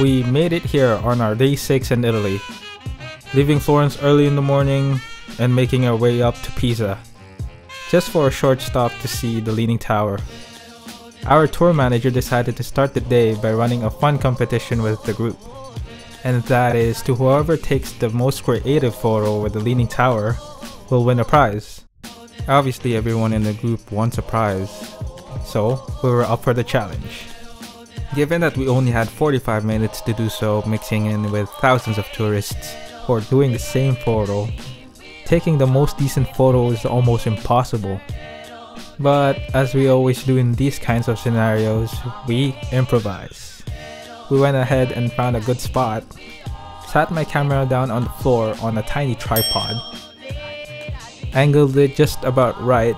we made it here on our day 6 in Italy, leaving Florence early in the morning and making our way up to Pisa, just for a short stop to see the Leaning Tower. Our tour manager decided to start the day by running a fun competition with the group, and that is to whoever takes the most creative photo with the Leaning Tower will win a prize. Obviously everyone in the group wants a prize, so we were up for the challenge. Given that we only had 45 minutes to do so, mixing in with thousands of tourists who are doing the same photo, taking the most decent photo is almost impossible. But as we always do in these kinds of scenarios, we improvise. We went ahead and found a good spot, sat my camera down on the floor on a tiny tripod, angled it just about right,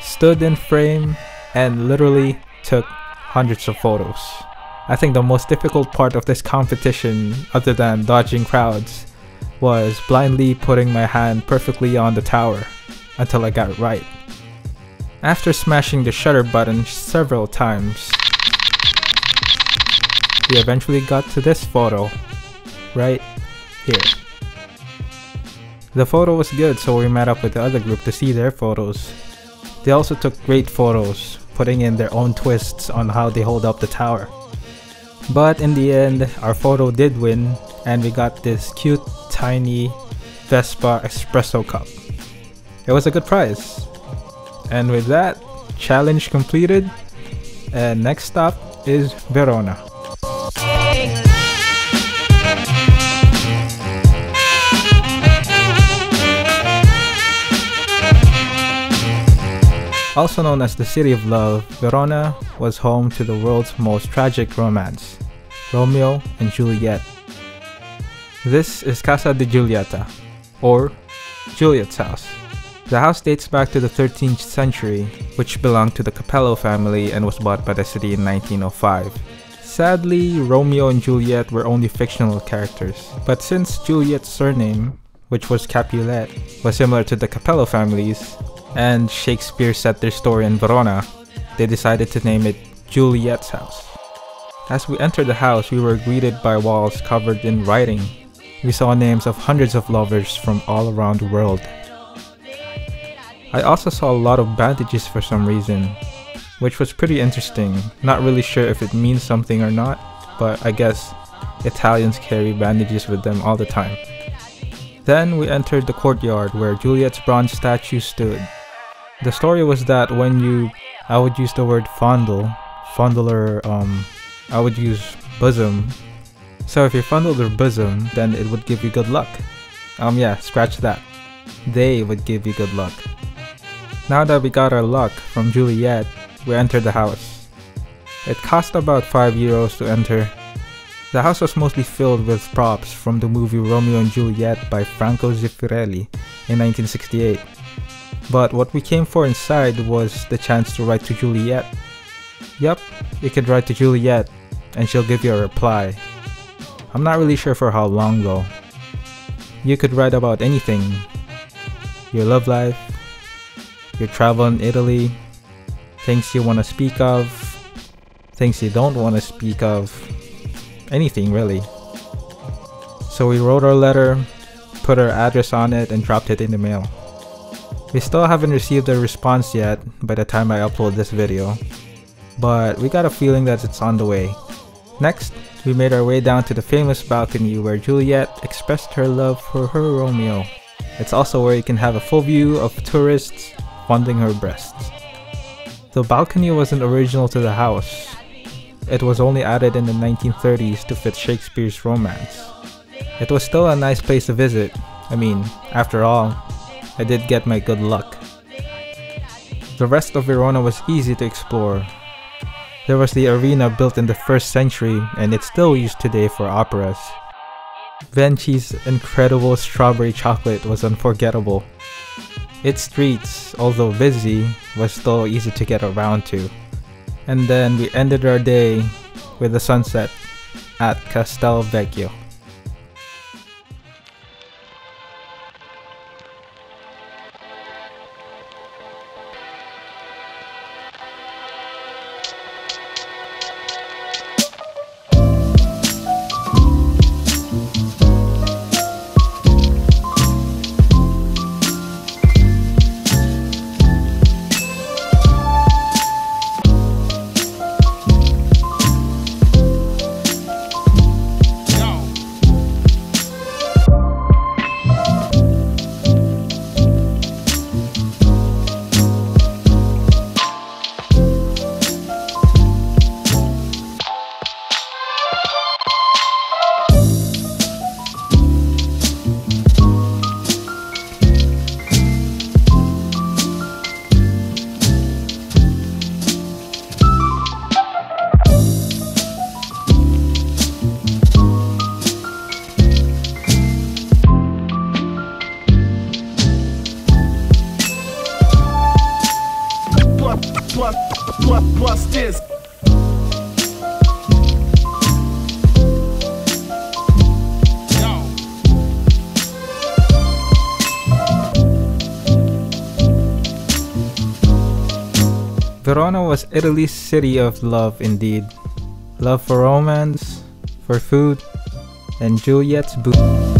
stood in frame, and literally took hundreds of photos. I think the most difficult part of this competition, other than dodging crowds, was blindly putting my hand perfectly on the tower until I got it right. After smashing the shutter button several times, we eventually got to this photo, right here. The photo was good, so we met up with the other group to see their photos. They also took great photos, putting in their own twists on how they hold up the tower. But in the end, our photo did win, and we got this cute, tiny Vespa espresso cup. It was a good prize. And with that, challenge completed, and next stop is Verona. Also known as the City of Love, Verona was home to the world's most tragic romance, Romeo and Juliet. This is Casa di Giulietta, or Juliet's house. The house dates back to the 13th century, which belonged to the Capello family and was bought by the city in 1905. Sadly, Romeo and Juliet were only fictional characters, but since Juliet's surname, which was Capulet, was similar to the Capello family's, and Shakespeare set their story in Verona, they decided to name it Juliet's house. As we entered the house, we were greeted by walls covered in writing. We saw names of hundreds of lovers from all around the world. I also saw a lot of bandages for some reason, which was pretty interesting. Not really sure if it means something or not, but I guess Italians carry bandages with them all the time. Then we entered the courtyard where Juliet's bronze statue stood. The story was that when I would use the word fondle or I would use bosom. So if you fondled her bosom, then it would give you good luck. Yeah, scratch that. They would give you good luck. Now that we got our luck from Juliet, we entered the house. It cost about €5 to enter. The house was mostly filled with props from the movie Romeo and Juliet by Franco Zeffirelli in 1968. But what we came for inside was the chance to write to Juliet. Yup, you could write to Juliet and she'll give you a reply. I'm not really sure for how long though. You could write about anything. Your love life, your travel in Italy, things you want to speak of, things you don't want to speak of, anything really. So we wrote our letter, put our address on it, and dropped it in the mail. We still haven't received a response yet by the time I upload this video, but we got a feeling that it's on the way. Next, we made our way down to the famous balcony where Juliet expressed her love for her Romeo. It's also where you can have a full view of tourists fondling her breasts. The balcony wasn't original to the house. It was only added in the 1930s to fit Shakespeare's romance. It was still a nice place to visit. I mean, after all, I did get my good luck. The rest of Verona was easy to explore. There was the arena built in the 1st century and it's still used today for operas. Venci's incredible strawberry chocolate was unforgettable. Its streets, although busy, was still easy to get around to. And then we ended our day with a sunset at Castel Vecchio. What's this? Verona was Italy's city of love indeed. Love for romance, for food, and Juliet's booty.